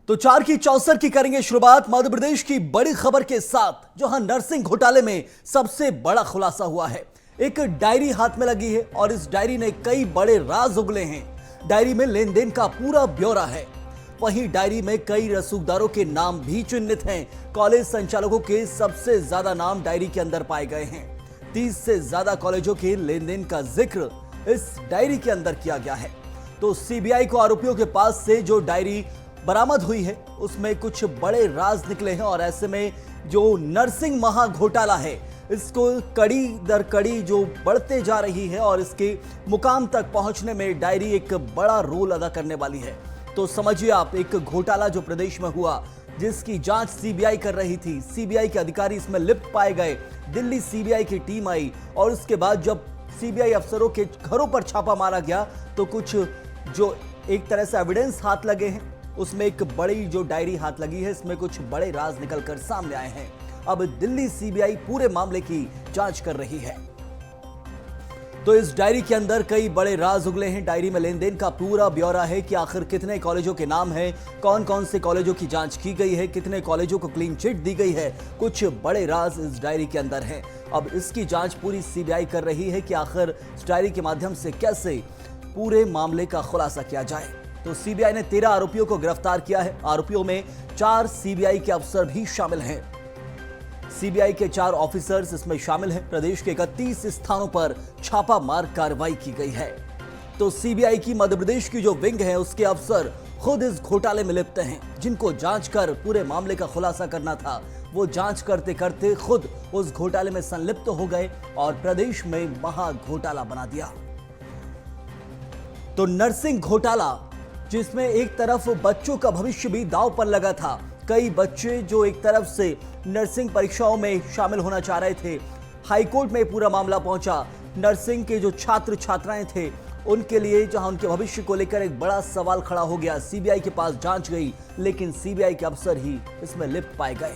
तो 4 की 64 की करेंगे शुरुआत मध्य प्रदेश की बड़ी खबर के साथ, जहां नर्सिंग घोटाले में सबसे बड़ा खुलासा हुआ है। एक डायरी हाथ में लगी है और इस डायरी ने कई बड़े राज उगले हैं। डायरी में लेन देन का पूरा ब्यौरा है। वहीं डायरी में कई रसूखदारों के नाम भी चिन्हित हैं। कॉलेज संचालकों के सबसे ज्यादा नाम डायरी के अंदर पाए गए हैं। 30 से ज्यादा कॉलेजों के लेन देन का जिक्र इस डायरी के अंदर किया गया है। तो सीबीआई को आरोपियों के पास से जो डायरी बरामद हुई है उसमें कुछ बड़े राज निकले हैं और ऐसे में जो नर्सिंग महा घोटाला है इसको कड़ी दर कड़ी जो बढ़ते जा रही है और इसके मुकाम तक पहुंचने में डायरी एक बड़ा रोल अदा करने वाली है। तो समझिए आप, एक घोटाला जो प्रदेश में हुआ जिसकी जांच सीबीआई कर रही थी, सीबीआई के अधिकारी इसमें लिप्त पाए गए। दिल्ली सीबीआई की टीम आई और उसके बाद जब सीबीआई अफसरों के घरों पर छापा मारा गया तो कुछ जो एक तरह से एविडेंस हाथ लगे हैं उसमें एक बड़ी जो डायरी हाथ लगी है, इसमें कुछ बड़े राज निकलकर सामने आए हैं। अब दिल्ली सीबीआई पूरे मामले की जांच कर रही है। तो इस डायरी के अंदर कई बड़े राज उगले हैं। डायरी में लेन देन का पूरा ब्यौरा है कि आखिर कितने कॉलेजों के नाम हैं, कौन कौन से कॉलेजों की जांच की गई है, कितने कॉलेजों को क्लीन चिट दी गई है। कुछ बड़े राज इस डायरी के अंदर हैं। अब इसकी जांच पूरी सीबीआई कर रही है कि आखिर इस डायरी के माध्यम से कैसे पूरे मामले का खुलासा किया जाए। तो सीबीआई ने 13 आरोपियों को गिरफ्तार किया है। आरोपियों में 4 सीबीआई के अफसर भी शामिल हैं। सीबीआई के 4 ऑफिसर्स इसमें शामिल हैं। प्रदेश के 31 स्थानों पर छापामार कार्रवाई की गई है। तो सीबीआई की मध्य प्रदेश की जो विंग है उसके अफसर खुद इस घोटाले में लिप्त हैं। जिनको जांच कर पूरे मामले का खुलासा करना था वो जांच करते करते खुद उस घोटाले में संलिप्त हो गए और प्रदेश में महा घोटाला बना दिया। तो नर्सिंग घोटाला जिसमें एक तरफ बच्चों का भविष्य भी दांव पर लगा था। कई बच्चे जो एक तरफ से नर्सिंग परीक्षाओं में शामिल होना चाह रहे थे, हाईकोर्ट में पूरा मामला पहुंचा। नर्सिंग के जो छात्र छात्राएं थे उनके लिए जहां उनके भविष्य को लेकर एक बड़ा सवाल खड़ा हो गया। सीबीआई के पास जांच गई लेकिन सीबीआई के अफसर ही इसमें लिप्त पाए गए।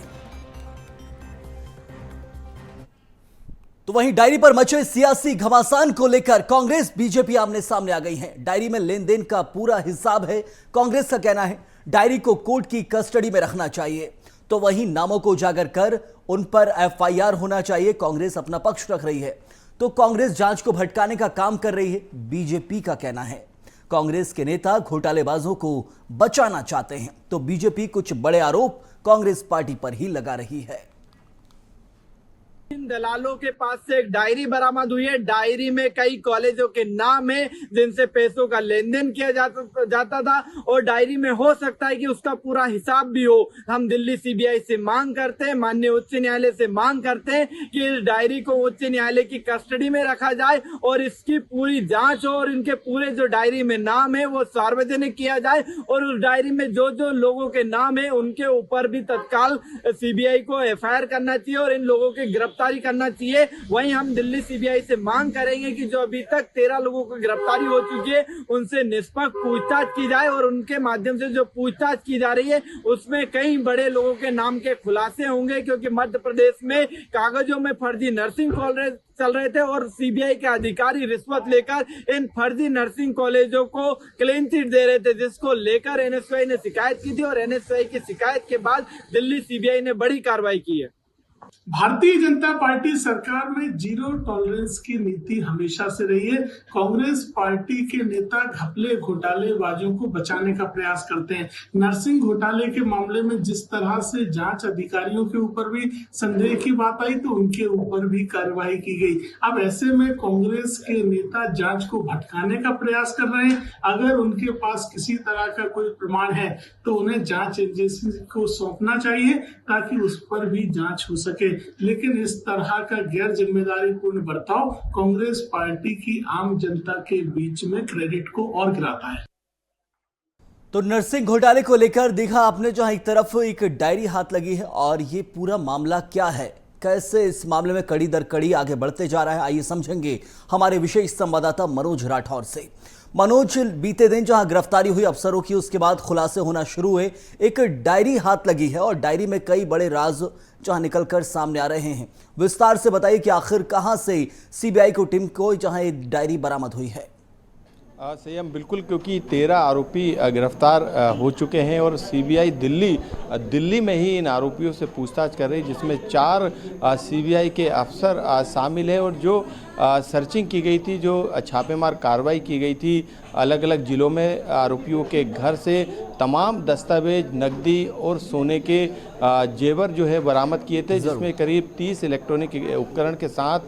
तो वहीं डायरी पर मचे सियासी घमासान को लेकर कांग्रेस बीजेपी आमने सामने आ गई है। डायरी में लेन देन का पूरा हिसाब है। कांग्रेस का कहना है डायरी को कोर्ट की कस्टडी में रखना चाहिए, तो वहीं नामों को उजागर कर उन पर एफआईआर होना चाहिए। कांग्रेस अपना पक्ष रख रही है। तो कांग्रेस जांच को भटकाने का काम कर रही है, बीजेपी का कहना है। कांग्रेस के नेता घोटालेबाजों को बचाना चाहते हैं तो बीजेपी कुछ बड़े आरोप कांग्रेस पार्टी पर ही लगा रही है। इन दलालों के पास से एक डायरी बरामद हुई है। डायरी में कई कॉलेजों के नाम है जिनसे पैसों का लेन देन किया जाता था और डायरी में हो सकता है कि उसका पूरा हिसाब भी हो। हम दिल्ली सीबीआई से मांग करते हैं, माननीय उच्च न्यायालय से मांग करते हैं कि इस डायरी को उच्च न्यायालय की कस्टडी में रखा जाए और इसकी पूरी जांच हो और इनके पूरे जो डायरी में नाम है वो सार्वजनिक किया जाए और उस डायरी में जो जो लोगों के नाम है उनके ऊपर भी तत्काल सीबीआई को एफआईआर करना चाहिए और इन लोगों के गिरफ्तारी करना चाहिए। वहीं हम दिल्ली सीबीआई से मांग करेंगे कि जो अभी तक 13 लोगों को गिरफ्तारी हो चुकी है उनसे निष्पक्ष पूछताछ की जाए और उनके माध्यम से जो पूछताछ की जा रही है उसमें कई बड़े लोगों के नाम के खुलासे होंगे, क्योंकि मध्य प्रदेश में कागजों में फर्जी नर्सिंग कॉलेज चल रहे थे और सीबीआई के अधिकारी रिश्वत लेकर इन फर्जी नर्सिंग कॉलेजों को क्लीन चिट दे रहे थे, जिसको लेकर एनएसयूआई ने शिकायत की थी और एनएसयूआई की शिकायत के बाद दिल्ली सीबीआई ने बड़ी कार्रवाई की है। भारतीय जनता पार्टी सरकार में जीरो टॉलरेंस की नीति हमेशा से रही है। कांग्रेस पार्टी के नेता घपले घोटालेबाजों को बचाने का प्रयास करते हैं। नर्सिंग घोटाले के मामले में जिस तरह से जांच अधिकारियों के ऊपर भी संदेह की बात आई तो उनके ऊपर भी कार्रवाई की गई। अब ऐसे में कांग्रेस के नेता जांच को भटकाने का प्रयास कर रहे हैं। अगर उनके पास किसी तरह का कोई प्रमाण है तो उन्हें जांच एजेंसी को सौंपना चाहिए ताकि उस पर भी जांच हो सके। लेकिन इस तरह का गैर जिम्मेदारी पूर्ण बर्ताव कांग्रेस पार्टी की आम जनता के बीच में क्रेडिट को और गिराता है। तो नर्सिंग घोटाले को लेकर देखा आपने, जहां एक तरफ एक डायरी हाथ लगी है और ये पूरा मामला क्या है, कैसे इस मामले में कड़ी दर कड़ी आगे बढ़ते जा रहा है, आइए समझेंगे हमारे विशेष संवाददाता मनोज राठौर से। मनोज, बीते दिन जहां गिरफ्तारी हुई अफसरों की उसके बाद खुलासे होना शुरू हुए। एक डायरी हाथ लगी है और डायरी में कई बड़े राज जहां निकलकर सामने आ रहे हैं। विस्तार से बताइए कि आखिर कहां से सीबीआई को टीम को जहां एक डायरी बरामद हुई है। संयम बिल्कुल, क्योंकि 13 आरोपी गिरफ्तार हो चुके हैं और सीबीआई दिल्ली में ही इन आरोपियों से पूछताछ कर रही है, जिसमें 4 सीबीआई के अफसर शामिल हैं और जो सर्चिंग की गई थी, जो छापेमार कार्रवाई की गई थी अलग अलग ज़िलों में आरोपियों के घर से तमाम दस्तावेज, नकदी और सोने के जेवर जो है बरामद किए थे, जिसमें करीब 30 इलेक्ट्रॉनिक उपकरण के साथ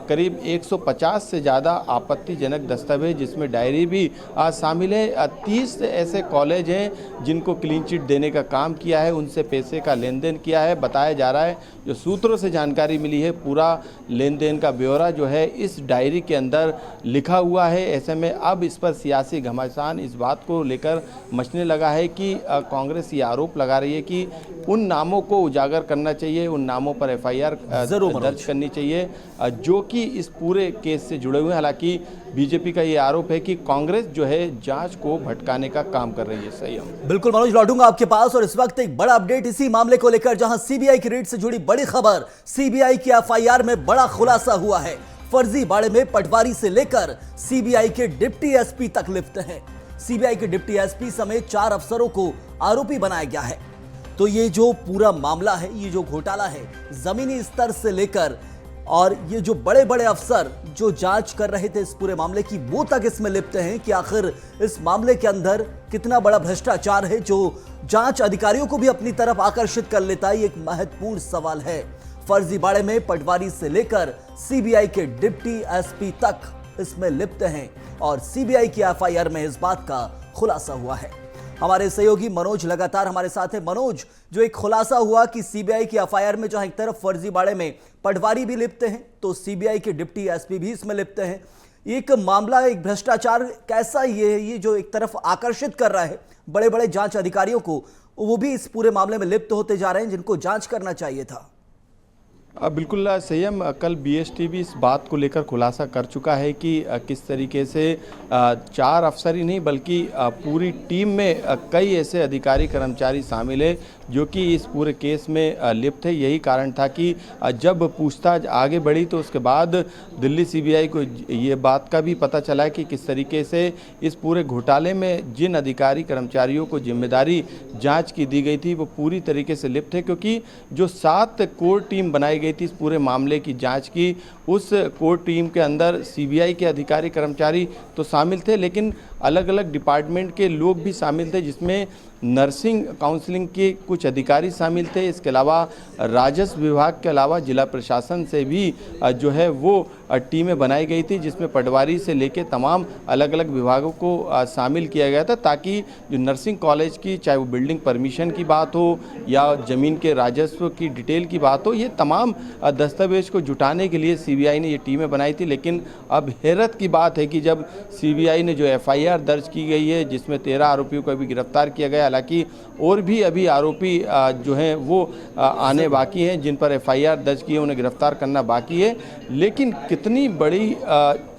करीब 150 से ज़्यादा आपत्तिजनक दस्तावेज, जिसमें डायरी भी शामिल है। 30 ऐसे कॉलेज हैं जिनको क्लीन चिट देने का काम किया है, उनसे पैसे का लेन देन किया है। बताया जा रहा है, जो सूत्रों से जानकारी मिली है, पूरा लेन देन का ब्यौरा जो है इस डायरी के अंदर लिखा हुआ है। ऐसे में अब इस पर सियासी घमासान इस बात को लेकर मचने लगा है कि कांग्रेस ये आरोप लगा रही है कि उन नामों को उजागर करना चाहिए, उन नामों पर एफआईआर दर्ज करनी चाहिए जो कि इस पूरे केस से जुड़े हुए हैं। हालांकि बीजेपी का ये आरोप है कि कांग्रेस जो है जांच को भटकाने का काम कर रही है। सही, बिल्कुल मनोज, लौटूंगा आपके पास। और इस वक्त एक बड़ा अपडेट इसी मामले को लेकर, जहां सीबीआई की रेड से जुड़ी बड़ी खबर। सीबीआई की एफआईआर में बड़ा खुलासा हुआ है। फर्जीवाड़े में पटवारी से लेकर सीबीआई के डिप्टी एसपी तक लिप्त हैं। सीबीआई के डिप्टी एसपी समेत 4 अफसरों को आरोपी बनाया गया है। तो ये जो पूरा मामला है, ये जो घोटाला है, जमीनी स्तर से लेकर और ये जो बड़े बड़े अफसर जो जांच कर रहे थे इस पूरे मामले की, वो तक इसमें लिप्त हैं कि आखिर इस मामले के अंदर कितना बड़ा भ्रष्टाचार है जो जांच अधिकारियों को भी अपनी तरफ आकर्षित कर लेता है। ये एक महत्वपूर्ण सवाल है। फर्जीवाड़े में पटवारी से लेकर सीबीआई के डिप्टी एसपी तक इसमें लिप्त हैं और सीबीआई की एफआईआर में इस बात का खुलासा हुआ है। हमारे सहयोगी मनोज लगातार हमारे साथ है। मनोज, जो एक खुलासा हुआ कि सीबीआई की एफआईआर में जहां एक तरफ फर्जीवाड़े में पटवारी भी लिप्त हैं, तो सीबीआई के डिप्टी एसपी भी इसमें लिप्त हैं। एक मामला, एक भ्रष्टाचार कैसा ये जो एक तरफ आकर्षित कर रहा है बड़े बड़े जांच अधिकारियों को, वो भी इस पूरे मामले में लिप्त होते जा रहे हैं जिनको जांच करना चाहिए था। बिल्कुल संयम, कल बीएसटी भी इस बात को लेकर खुलासा कर चुका है कि किस तरीके से 4 अफसर ही नहीं बल्कि पूरी टीम में कई ऐसे अधिकारी कर्मचारी शामिल है जो कि इस पूरे केस में लिप्त है। यही कारण था कि जब पूछताछ आगे बढ़ी तो उसके बाद दिल्ली सीबीआई को ये बात का भी पता चला कि किस तरीके से इस पूरे घोटाले में जिन अधिकारी कर्मचारियों को जिम्मेदारी जांच की दी गई थी वो पूरी तरीके से लिप्त है, क्योंकि जो 7 कोर टीम बनाई गई थी इस पूरे मामले की जांच की, उस कोर टीम के अंदर सीबीआई के अधिकारी कर्मचारी तो शामिल थे, लेकिन अलग अलग डिपार्टमेंट के लोग भी शामिल थे, जिसमें नर्सिंग काउंसलिंग के कुछ अधिकारी शामिल थे। इसके अलावा राजस्व विभाग के अलावा जिला प्रशासन से भी जो है वो टीमें बनाई गई थी, जिसमें पटवारी से लेकर तमाम अलग अलग विभागों को शामिल किया गया था, ताकि जो नर्सिंग कॉलेज की, चाहे वो बिल्डिंग परमिशन की बात हो या ज़मीन के राजस्व की डिटेल की बात हो, ये तमाम दस्तावेज को जुटाने के लिए सीबीआई ने ये टीमें बनाई थी। लेकिन अब हैरत की बात है कि जब सीबीआई ने जो एफआईआर दर्ज की गई है, जिसमें 13 आरोपियों को अभी गिरफ्तार किया गया, हालांकि और भी अभी आरोपी जो हैं वो आने बाकी हैं, जिन पर एफआईआर दर्ज की है उन्हें गिरफ्तार करना बाकी है। लेकिन कितनी बड़ी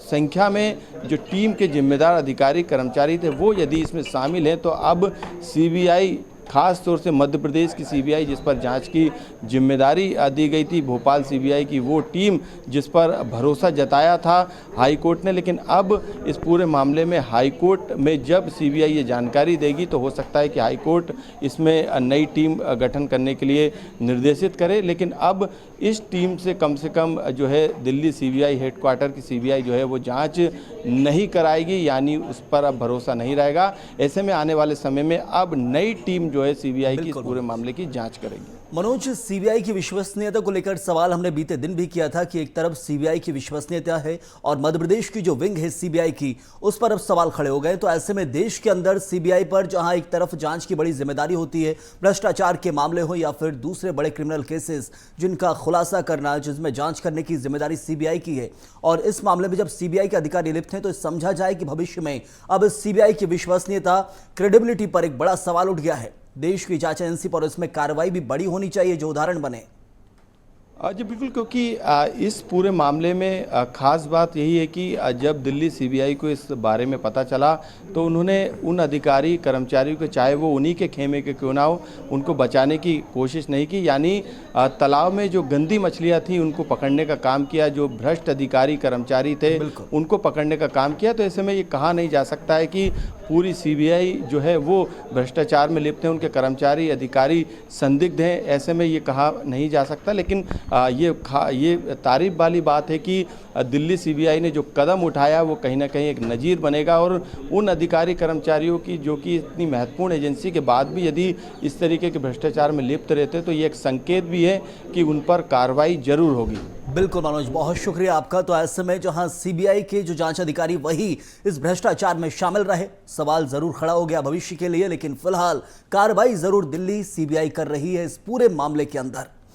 संख्या में जो टीम के जिम्मेदार अधिकारी कर्मचारी थे वो यदि इसमें शामिल हैं, तो अब सीबीआई, खास तौर से मध्य प्रदेश की सीबीआई जिस पर जांच की जिम्मेदारी दी गई थी, भोपाल सीबीआई की वो टीम जिस पर भरोसा जताया था हाई कोर्ट ने, लेकिन अब इस पूरे मामले में हाई कोर्ट में जब सीबीआई ये जानकारी देगी तो हो सकता है कि हाई कोर्ट इसमें नई टीम गठन करने के लिए निर्देशित करे। लेकिन अब इस टीम से कम जो है दिल्ली सीबीआई हेडक्वार्टर की सीबीआई जो है वो जांच नहीं कराएगी, यानी उस पर अब भरोसा नहीं रहेगा। ऐसे में आने वाले समय में अब नई टीम जो है सीबीआई की इस पूरे मामले की जांच करेगी। मनोज, सीबीआई की विश्वसनीयता को लेकर सवाल हमने बीते दिन भी किया था कि एक तरफ सीबीआई की विश्वसनीयता है और मध्य प्रदेश की जो विंग है सीबीआई की, उस पर अब सवाल खड़े हो गए। तो ऐसे में देश के अंदर सीबीआई पर जहां एक तरफ जांच की बड़ी जिम्मेदारी होती है, भ्रष्टाचार के मामले हो या फिर दूसरे बड़े क्रिमिनल केसेस जिनका खुलासा करना, जिसमें जांच करने की जिम्मेदारी सीबीआई की है, और इस मामले में जब सीबीआई के अधिकारी लिप्त हैं, तो समझा जाए कि भविष्य में अब सीबीआई की विश्वसनीयता, क्रेडिबिलिटी पर एक बड़ा सवाल उठ गया है। देश की जांच एजेंसी पर इसमें कार्रवाई भी बड़ी होनी चाहिए जो उदाहरण बने। जी बिल्कुल, क्योंकि इस पूरे मामले में ख़ास बात यही है कि जब दिल्ली सीबीआई को इस बारे में पता चला तो उन्होंने उन अधिकारी कर्मचारियों के, चाहे वो उन्हीं के खेमे के क्यों ना हो, उनको बचाने की कोशिश नहीं की। यानी तालाब में जो गंदी मछलियां थीं उनको पकड़ने का काम किया, जो भ्रष्ट अधिकारी कर्मचारी थे उनको पकड़ने का काम किया। तो ऐसे में ये कहा नहीं जा सकता है कि पूरी सीबीआई जो है वो भ्रष्टाचार में लिप्त हैं, उनके कर्मचारी अधिकारी संदिग्ध हैं, ऐसे में ये कहा नहीं जा सकता। लेकिन ये तारीफ वाली बात है कि दिल्ली सीबीआई ने जो कदम उठाया वो कहीं ना कहीं एक नज़ीर बनेगा, और उन अधिकारी कर्मचारियों की जो कि इतनी महत्वपूर्ण एजेंसी के बाद भी यदि इस तरीके के भ्रष्टाचार में लिप्त रहते तो ये एक संकेत भी है कि उन पर कार्रवाई जरूर होगी। बिल्कुल मनोज, बहुत शुक्रिया आपका। तो ऐसे में जहां सीबीआई के जो जांच अधिकारी वही इस भ्रष्टाचार में शामिल रहे, सवाल जरूर खड़ा हो गया भविष्य के लिए, लेकिन फिलहाल कार्रवाई जरूर दिल्ली सीबीआई कर रही है इस पूरे मामले के अंदर।